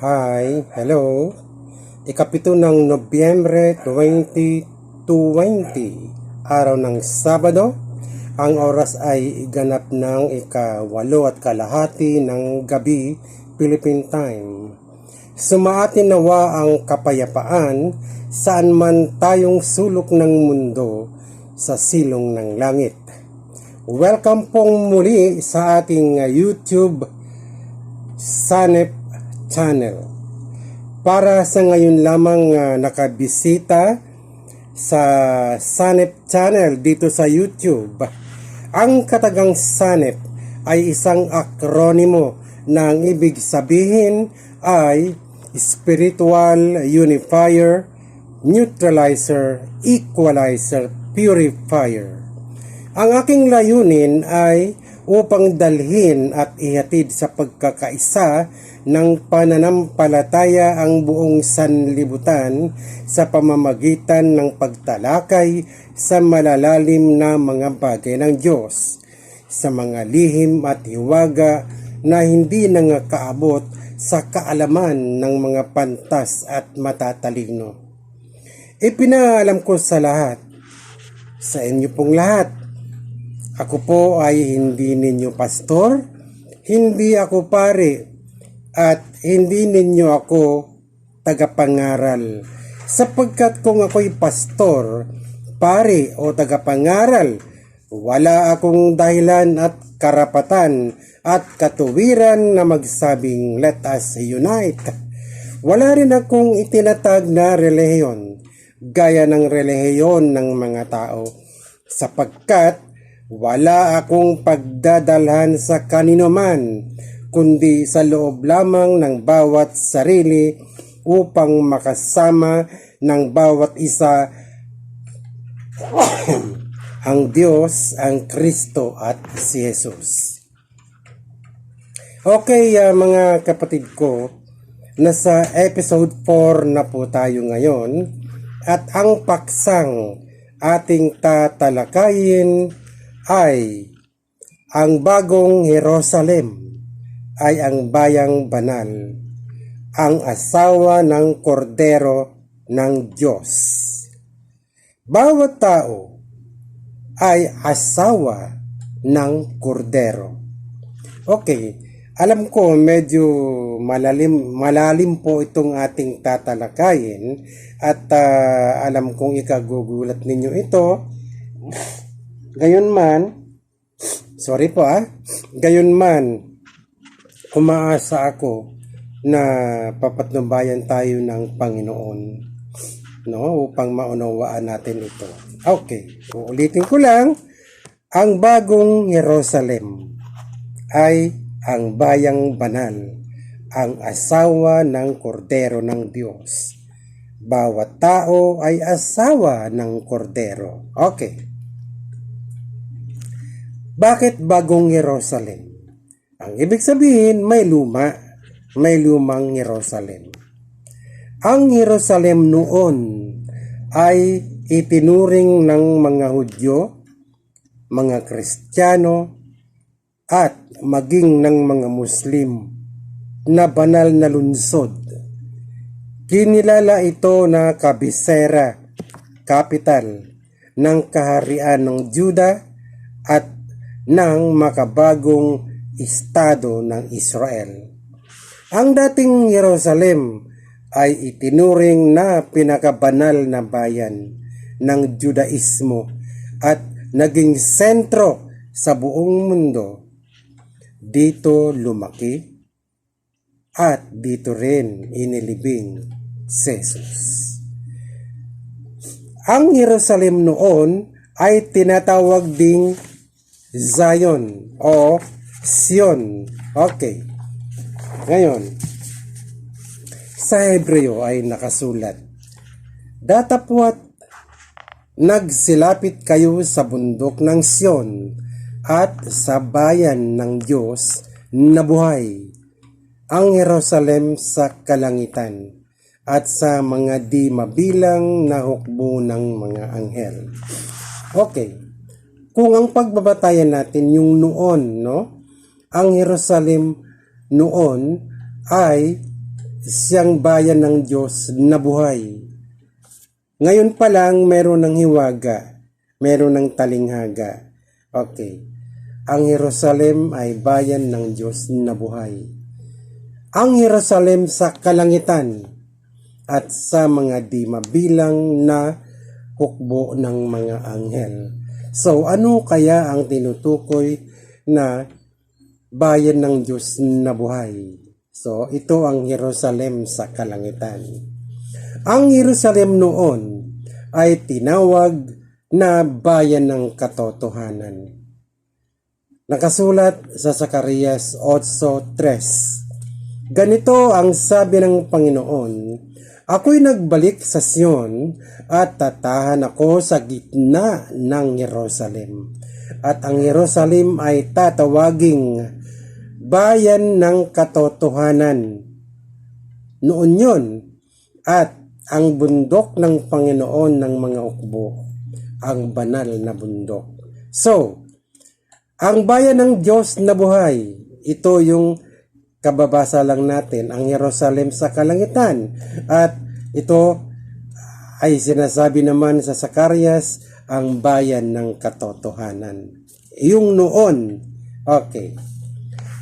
Hi, hello. Ikapito ng Nobyembre 2020, araw ng Sabado. Ang oras ay ganap ng ika-8:30 ng gabi, Philippine Time. Sumaatin nawa ang kapayapaan saan man tayong sulok ng mundo sa silong ng langit. Welcome pong muli sa ating YouTube Sanep channel. Para sa ngayon lamang nakabisita sa Sanep channel dito sa YouTube, ang katagang Sanep ay isang akronimo na ang ibig sabihin ay Spiritual Unifier, Neutralizer, Equalizer, Purifier. Ang aking layunin ay upang dalhin at ihatid sa pagkakaisa ng pananampalataya ang buong sanlibutan sa pamamagitan ng pagtalakay sa malalalim na mga bagay ng Diyos, sa mga lihim at hiwaga na hindi nangakaabot sa kaalaman ng mga pantas at matatalino. Ipinaalam ko sa lahat, sa inyo pong lahat, ako po ay hindi ninyo pastor, hindi ako pare, at hindi ninyo ako tagapangaral. Sapagkat kung ako'y pastor, pare o tagapangaral, wala akong dahilan at karapatan at katuwiran na magsabing let us unite. Wala rin akong itinatag na relihiyon, gaya ng relihiyon ng mga tao, sapagkat wala akong pagdadalhan sa kanino man, kundi sa loob lamang ng bawat sarili upang makasama ng bawat isa ang Diyos, ang Kristo at si Jesus. Okay, mga kapatid ko, nasa episode 4 na po tayo ngayon at ang paksang ating tatalakayin ay ang bagong Jerusalem ay ang bayang banal, ang asawa ng kordero ng Diyos. Bawat tao ay asawa ng kordero. Okay, alam ko medyo malalim po itong ating tatalakayin at alam kong ikagugulat ninyo ito. Gayunman, umaasa ako na papatnubayan tayo ng Panginoon, no, upang maunawaan natin ito. Okay, uulitin ko lang, ang bagong Jerusalem ay ang bayang banal, ang asawa ng kordero ng Diyos. Bawat tao ay asawa ng kordero. Okay. Bakit bagong Jerusalem? Ang ibig sabihin, may lumang Jerusalem. Ang Jerusalem noon ay itinuring ng mga Hudyo, mga Kristiyano, at maging ng mga Muslim na banal na lungsod. Kinilala ito na kabisera, capital ng kaharian ng Juda at ng makabagong estado ng Israel. Ang dating Jerusalem ay itinuring na pinakabanal na bayan ng Judaismo at naging sentro sa buong mundo. Dito lumaki at dito rin inilibing si Jesus. Ang Jerusalem noon ay tinatawag ding Zion o Sion. Okay. Ngayon, sa Hebreo ay nakasulat, datapwat nagsilapit kayo sa bundok ng Sion at sa bayan ng Diyos na buhay, ang Jerusalem sa kalangitan at sa mga di mabilang na hukbo ng mga anghel. Okay. Kung ang pagbabatayan natin yung noon, no? Ang Jerusalem noon ay siyang bayan ng Diyos na buhay. Ngayon pa lang meron ng hiwaga, meron ng talinghaga. Okay. Ang Jerusalem ay bayan ng Diyos na buhay. Ang Jerusalem sa kalangitan at sa mga di mabilang na hukbo ng mga anghel. So, ano kaya ang tinutukoy na bayan ng Diyos na buhay? So, ito ang Jerusalem sa kalangitan. Ang Jerusalem noon ay tinawag na bayan ng katotohanan. Nakasulat sa Zacarias 8:3. Ganito ang sabi ng Panginoon, ako'y nagbalik sa Sion at tatahan ako sa gitna ng Jerusalem. At ang Jerusalem ay tatawaging bayan ng katotohanan. Noon yun, at ang bundok ng Panginoon ng mga ukbo, ang banal na bundok. So, ang bayan ng Diyos na buhay, ito yung kababasa lang natin, ang Jerusalem sa kalangitan. At ito ay sinasabi naman sa Zacarias, ang bayan ng katotohanan. Yung noon, okay,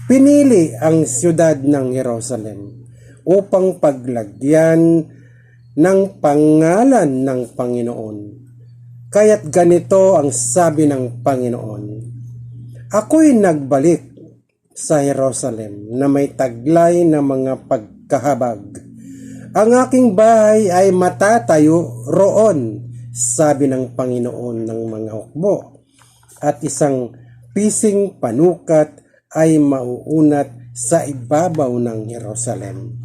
pinili ang siyudad ng Jerusalem upang paglagyan ng pangalan ng Panginoon. Kaya't ganito ang sabi ng Panginoon, ako'y nagbalik sa Jerusalem na may taglay na mga pagkahabag. Ang aking bahay ay matatayo roon, sabi ng Panginoon ng mga hukbo, at isang pising panukat ay mauunat sa ibabaw ng Jerusalem.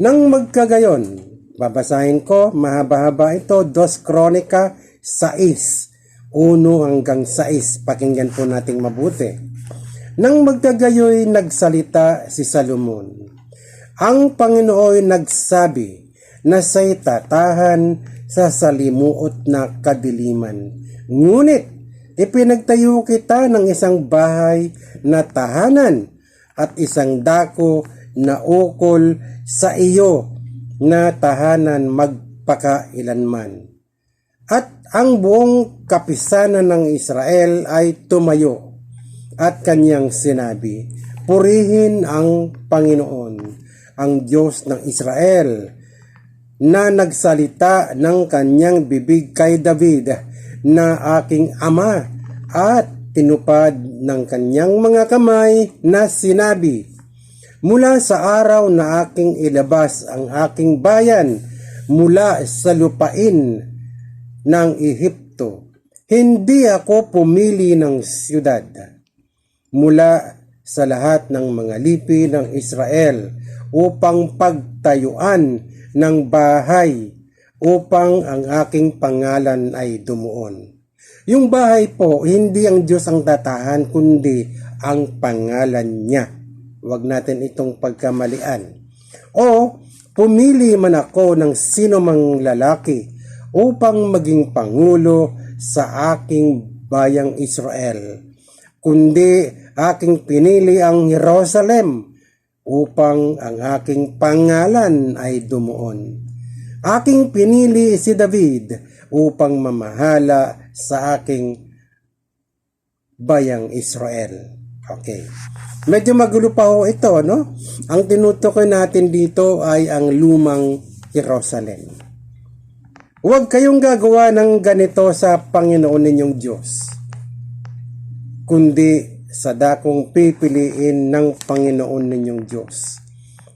Nang magkagayon, babasahin ko, mahaba-haba ito, 2 Kronika 6, 1 hanggang 6. Pakinggan po nating mabuti. Nang magkagayoy nagsalita si Salomon. Ang Panginoon nagsabi na siya'y tatahan sa salimuot na kadiliman. Ngunit ipinagtayo kita ng isang bahay na tahanan at isang dako na ukol sa iyo na tahanan magpakailanman. At ang buong kapisanan ng Israel ay tumayo at kanyang sinabi, purihin ang Panginoon, ang Diyos ng Israel, na nagsalita ng kanyang bibig kay David na aking ama at tinupad ng kanyang mga kamay na sinabi, mula sa araw na aking ilabas ang aking bayan mula sa lupain ng Ehipto, hindi ako pumili ng siyudad mula sa lahat ng mga lipi ng Israel upang pagtayuan ng bahay upang ang aking pangalan ay dumuon. Yung bahay po, hindi ang Diyos ang tatahan, kundi ang pangalan niya. Huwag natin itong pagkamalian. O, pumili man ako ng sino mang lalaki upang maging pangulo sa aking bayang Israel, kundi aking pinili ang Jerusalem upang ang aking pangalan ay dumuon. Aking pinili si David upang mamahala sa aking bayang Israel. Okay. Medyo magulo pa ho ito, no? Ang tinutukoy natin dito ay ang lumang Jerusalem. Huwag kayong gagawa ng ganito sa Panginoon ninyong Diyos, kundi sa dakong pipiliin ng Panginoon ninyong Diyos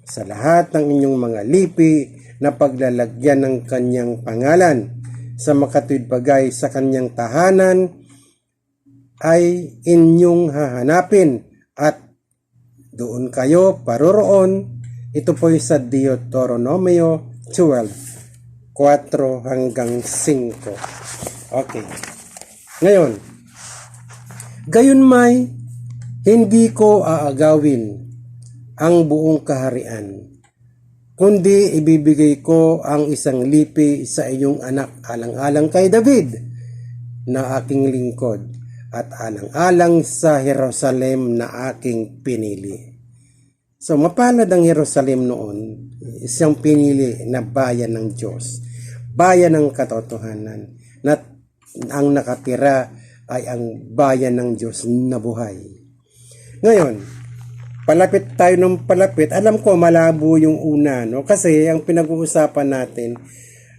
sa lahat ng inyong mga lipi na paglalagyan ng kanyang pangalan sa makatuwid bagay sa kanyang tahanan ay inyong hahanapin at doon kayo paroroon. Ito po sa Deuteronomio 12, 4 hanggang 5. Okay. Ngayon, gayon may hindi ko aagawin ang buong kaharian, kundi ibibigay ko ang isang lipi sa iyong anak alang-alang kay David na aking lingkod at alang-alang sa Jerusalem na aking pinili. So, mapalad ang Jerusalem noon, isang pinili na bayan ng Diyos, bayan ng katotohanan, na ang nakatira ay ang bayan ng Diyos na buhay. Ngayon, palapit tayo ng palapit. Alam ko malabo yung una, no? Kasi ang pinag-uusapan natin,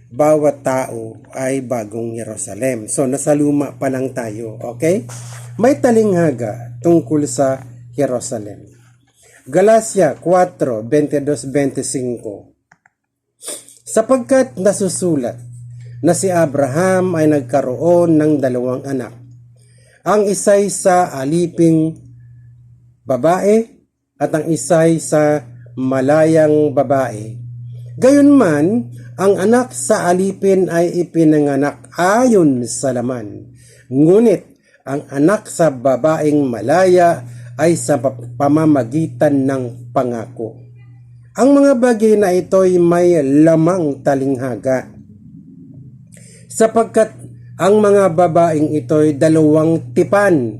bawat tao ay bagong Jerusalem. So, nasa luma pa lang tayo, okay? May talinghaga tungkol sa Jerusalem. Galatia 4:22-25. Sapagkat nasusulat na si Abraham ay nagkaroon ng 2 anak. Ang isa'y sa aliping babae at ang isa'y sa malayang babae. Gayunman, ang anak sa alipin ay ipinanganak ayon sa laman. Ngunit ang anak sa babaeng malaya ay sa pamamagitan ng pangako. Ang mga bagay na ito ay may lamang talinghaga, sapagkat ang mga babaeng ito ay 2 tipan.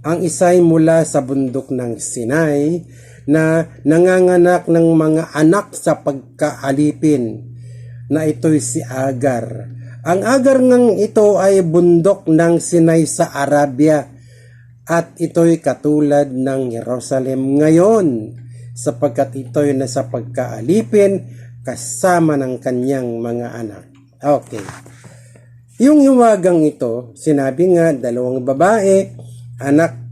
Ang isa'y mula sa bundok ng Sinai na nanganganak ng mga anak sa pagkaalipin, na ito'y si Agar. Ang Agar ng ito ay bundok ng Sinai sa Arabia, at ito'y katulad ng Jerusalem ngayon, sapagkat ito'y nasa pagkaalipin kasama ng kanyang mga anak. Okay. Yung hiwagang ito, sinabi nga 2 babae, anak,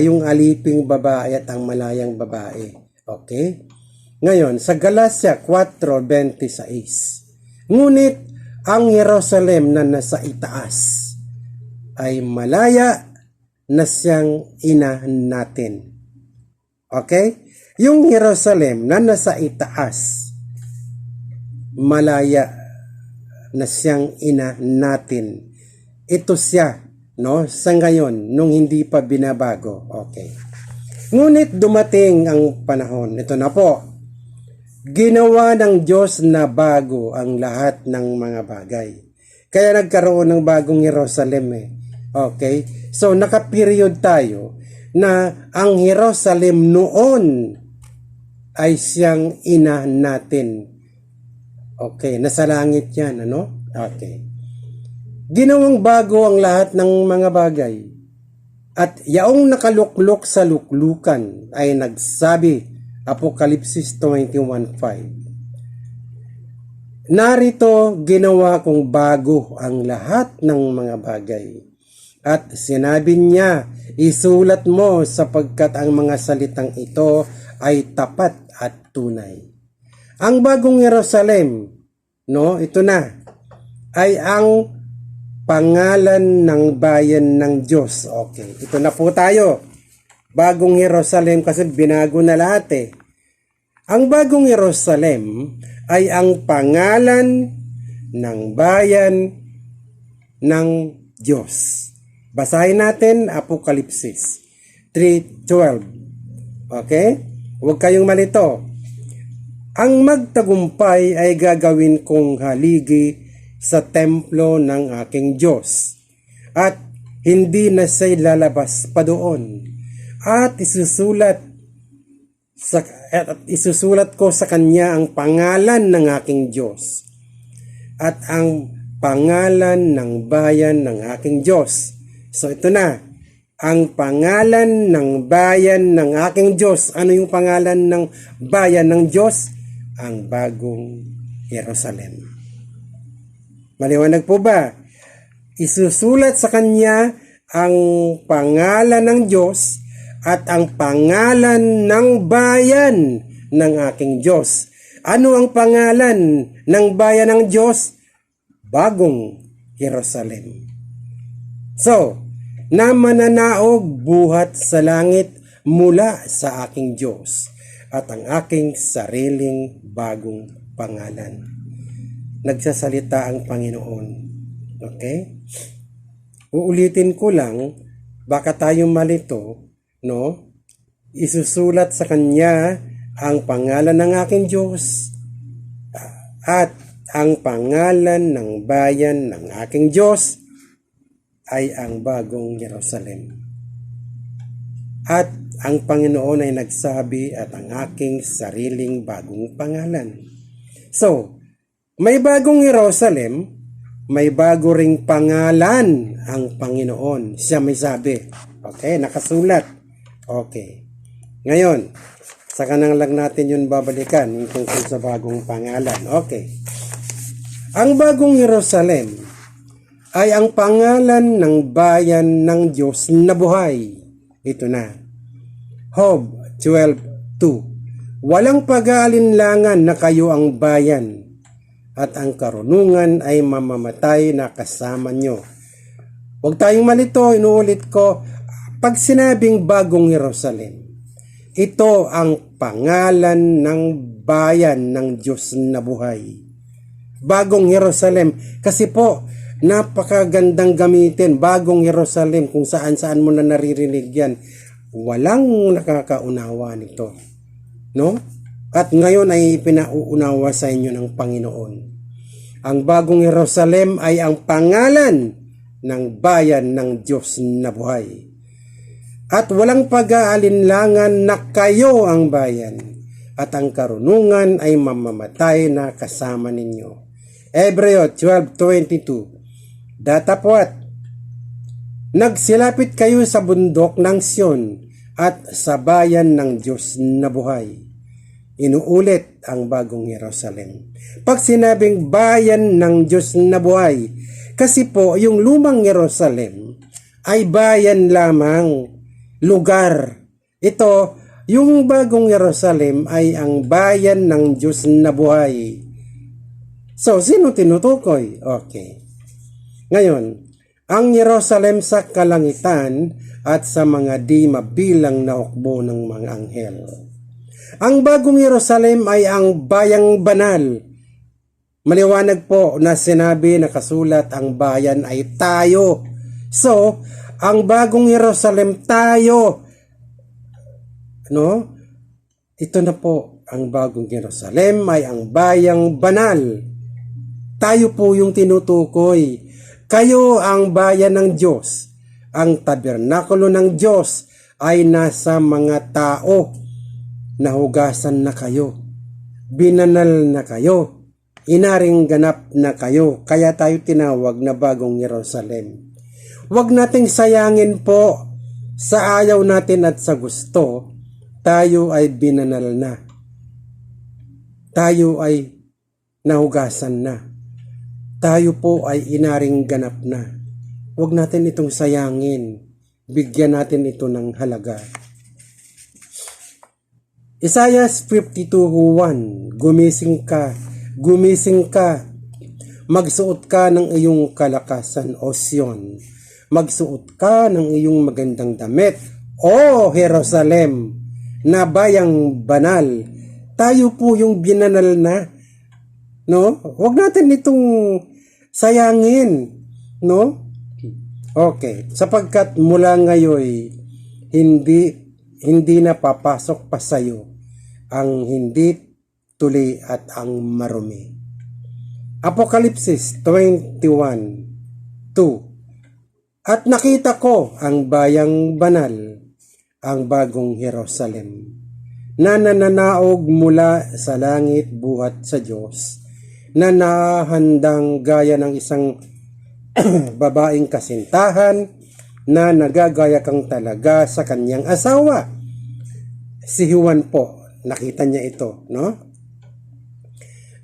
yung aliping babae at ang malayang babae. Okay? Ngayon, sa Galatia 4:26, ngunit ang Jerusalem na nasa itaas ay malaya na siyang ina natin. Okay? Yung Jerusalem na nasa itaas, malaya na siyang ina natin. Ito siya, no? Sa ngayon, nung hindi pa binabago. Okay. Ngunit dumating ang panahon, ito na po, ginawa ng Diyos na bago ang lahat ng mga bagay. Kaya nagkaroon ng bagong Jerusalem eh. Okay? So, nakaperiod tayo na ang Jerusalem noon ay siyang ina natin. Okay, nasa langit yan, ano? Okay. Ginawang bago ang lahat ng mga bagay. At yaong nakaluklok sa luklukan ay nagsabi, Apokalipsis 21:5, narito ginawa kong bago ang lahat ng mga bagay. At sinabi niya, isulat mo sapagkat ang mga salitang ito ay tapat at tunay. Ang bagong Jerusalem, no, ito na, ay ang pangalan ng bayan ng Diyos. Okay, ito na po tayo. Bagong Jerusalem kasi binago na lahat eh. Ang bagong Jerusalem ay ang pangalan ng bayan ng Diyos. Basahin natin Apokalipsis 3:12. Okay? Huwag kayong malito. Ang magtagumpay ay gagawin kong haligi sa templo ng aking Diyos, at hindi na siya'y lalabas pa doon. At isusulat ko sa kanya ang pangalan ng aking Diyos at ang pangalan ng bayan ng aking Diyos. So ito na, ang pangalan ng bayan ng aking Diyos. Ano yung pangalan ng bayan ng Diyos? Ang bagong Jerusalem. Maliwanag po ba? Isusulat sa kanya ang pangalan ng Diyos at ang pangalan ng bayan ng aking Diyos. Ano ang pangalan ng bayan ng Diyos? Bagong Jerusalem. So, na mananaog buhat sa langit mula sa aking Diyos at ang aking sariling bagong pangalan. Nagsasalita ang Panginoon. Okay? Uulitin ko lang, baka tayo malito, no? Isusulat sa kanya ang pangalan ng aking Diyos at ang pangalan ng bayan ng aking Diyos ay ang bagong Jerusalem. At ang Panginoon ay nagsabi at ang aking sariling bagong pangalan. So, may bagong Jerusalem, may bago ring pangalan ang Panginoon. Siya may sabi. Okay, nakasulat. Okay. Ngayon, saka na lang natin yun babalikan yung tungkol sa bagong pangalan. Okay. Ang bagong Jerusalem ay ang pangalan ng bayan ng Diyos na buhay. Ito na. Job 12:2. Walang pag-aalinlangan na kayo ang bayan at ang karunungan ay mamamatay na kasama nyo. Huwag tayong malito, inuulit ko, pag sinabing bagong Jerusalem, ito ang pangalan ng bayan ng Diyos na buhay. Bagong Jerusalem, kasi po, napakagandang gamitin, bagong Jerusalem, kung saan-saan mo na naririnig yan. Walang nakakaunawa nito. No? At ngayon ay pinauunawa sa inyo ng Panginoon. Ang bagong Jerusalem ay ang pangalan ng bayan ng Diyos na buhay. At walang pag-aalinlangan na kayo ang bayan at ang karunungan ay mamamatay na kasama ninyo. Hebreo 12:22. Datapwat, nagsilapit kayo sa bundok ng Sion at sa bayan ng Diyos na buhay. Inuulit ang bagong Jerusalem. Pag sinabing bayan ng Diyos na buhay, kasi po yung lumang Jerusalem ay bayan lamang, lugar. Ito, yung bagong Jerusalem ay ang bayan ng Diyos na buhay. So, sino tinutukoy? Okay. Ngayon, ang Jerusalem sa kalangitan at sa mga di mabilang na hukbo ng mga anghel. Ang bagong Jerusalem ay ang bayang banal. Maliwanag po na sinabi, nakasulat, ang bayan ay tayo. So, ang bagong Jerusalem tayo. No? Ito na po, ang bagong Jerusalem ay ang bayang banal. Tayo po yung tinutukoy. Kayo ang bayan ng Diyos. Ang tabernakulo ng Diyos ay nasa mga tao. Nahugasan na kayo, binanal na kayo, inaring ganap na kayo, kaya tayo tinawag na bagong Jerusalem. Huwag nating sayangin po sa ayaw natin at sa gusto, tayo ay binanal na. Tayo ay nahugasan na. Tayo po ay inaring ganap na. Huwag natin itong sayangin, bigyan natin ito ng halaga. Isaiah 52:1. Gumising ka, magsuot ka ng iyong kalakasan, O Sion. Magsuot ka ng iyong magandang damit, O Jerusalem, na bayang banal. Tayo po yung binanal na, no? Huwag natin itong sayangin, no? Okay, sapagkat mula ngayon hindi na papasok pa sa'yo ang hindi tuli at ang marumi. Apokalipsis 21:2. At nakita ko ang bayang banal, ang bagong Jerusalem, na nananaog mula sa langit buhat sa Diyos, na nahandang gaya ng isang babaeng kasintahan, na nagagaya kang talaga sa kanyang asawa. Si Juan po, nakita niya ito, no?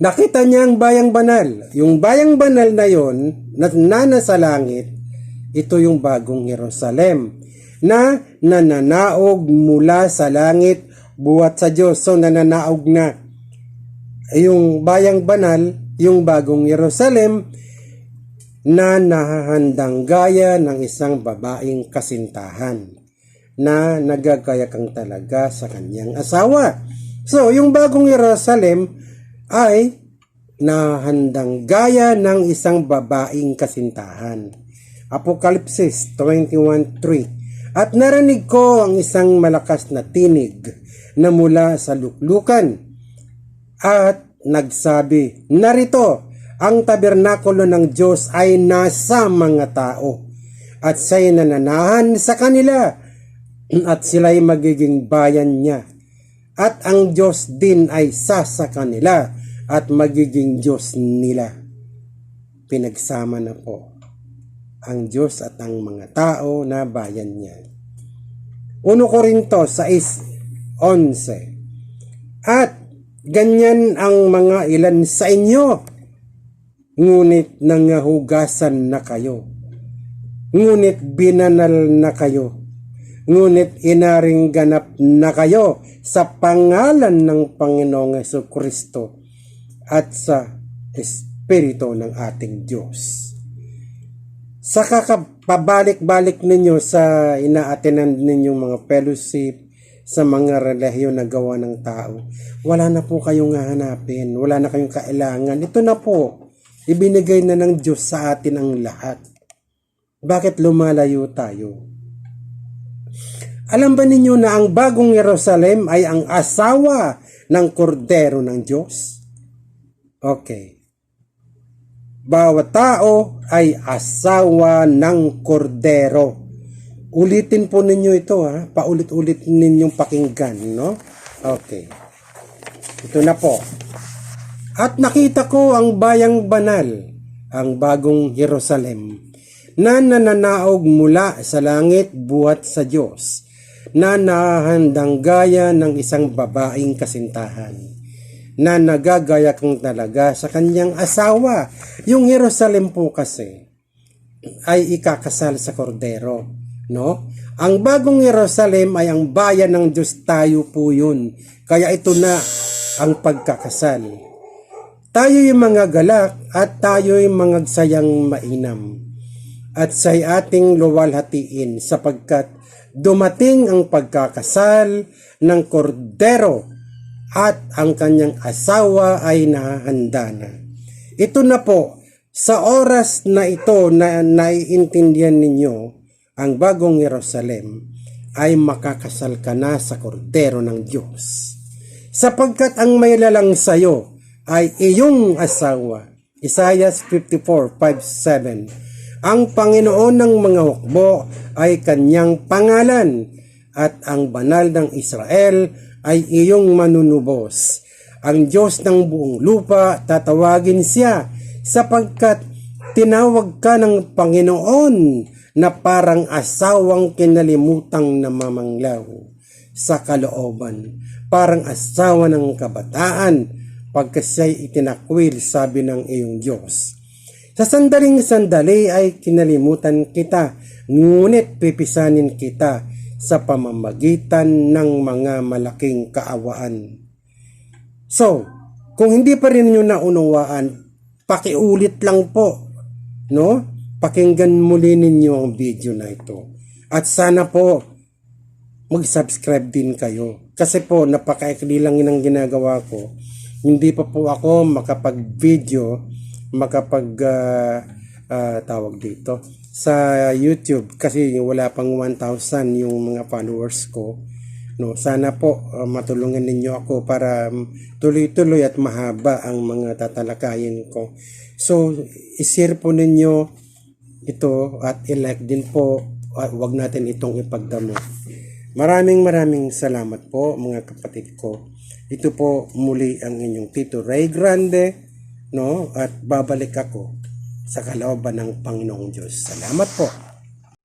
Nakita niya ang bayang banal. Yung bayang banal na yon, na nasa langit, ito yung bagong Jerusalem, na nananaog mula sa langit buhat sa Diyos. So, nananaog na. Yung bayang banal, yung bagong Jerusalem, na nahahandang gaya ng isang babaeng kasintahan na nagagaya kang talaga sa kanyang asawa. So, yung bagong Jerusalem ay nahandang gaya ng isang babaeng kasintahan. Apokalipsis 21:3. At narinig ko ang isang malakas na tinig na mula sa luklukan at nagsabi, narito, ang tabernakulo ng Diyos ay nasa mga tao at siya'y nananahan sa kanila at sila'y magiging bayan niya. At ang Diyos din ay sa kanila at magiging Diyos nila. Pinagsama na po ang Diyos at ang mga tao na bayan niya. 1 Korinto 6:11. At ganyan ang mga ilan sa inyo, ngunit nangahugasan na kayo, ngunit binanal na kayo, ngunit inaring ganap na kayo sa pangalan ng Panginoong Jesucristo at sa Espiritu ng ating Diyos. Sa kakapabalik-balik ninyo sa ina-attenan ninyong mga fellowship, sa mga relihiyon na gawa ng tao, wala na po kayong hahanapin, wala na kayong kailangan. Ito na po, ibinigay na ng Diyos sa atin ang lahat. Bakit lumalayo tayo? Alam ba ninyo na ang bagong Jerusalem ay ang asawa ng kordero ng Diyos? Okay. Bawat tao ay asawa ng kordero. Ulitin po ninyo ito, ha. Paulit-ulit ninyong pakinggan, no? Okay. Ito na po. At nakita ko ang bayang banal, ang bagong Jerusalem, na nananaog mula sa langit buhat sa Diyos, na nahahandang gaya ng isang babaeng kasintahan, na nagagaya kang talaga sa kanyang asawa. Yung Jerusalem po kasi ay ikakasal sa kordero, no? Ang bagong Jerusalem ay ang bayan ng Diyos, tayo po yun. Kaya ito na ang pagkakasal. Tayo yung mga galak at tayo yung mga sayang mainam. At sa'y ating luwalhatiin sapagkat dumating ang pagkakasal ng kordero at ang kanyang asawa ay nahahanda na. Ito na po, sa oras na ito na naiintindihan ninyo, ang bagong Jerusalem ay makakasal ka na sa kordero ng Diyos. Sapagkat ang may lalang sayo ay iyong asawa. Isaiah 54:5-7. Ang Panginoon ng mga hukbo ay kanyang pangalan at ang banal ng Israel ay iyong manunubos. Ang Diyos ng buong lupa tatawagin siya sapagkat tinawag ka ng Panginoon na parang asawang kinalimutang namamanglaw sa kalooban, parang asawa ng kabataan pagka siya'y itinakwil, sabi ng iyong Diyos. Sa sandaling-sandali ay kinalimutan kita, ngunit pipisanin kita sa pamamagitan ng mga malaking kaawaan. So, kung hindi pa rin nyo naunawaan, pakiulit lang po, no? Pakinggan muli ninyo ang video na ito. At sana po, mag-subscribe din kayo. Kasi po, napakaikli lang ang ginagawa ko. Hindi pa po ako makapag-video, tawag dito, sa YouTube. Kasi wala pang 1,000 yung mga followers ko. No, sana po matulungan ninyo ako para tuloy-tuloy at mahaba ang mga tatalakayin ko. So, i-share po ninyo ito at i-like din po, wag natin itong ipagdamo. Maraming salamat po mga kapatid ko. Ito po muli ang inyong Tito Ray Grande, no? At babalik ako sa kalooban ng Panginoong Diyos. Salamat po.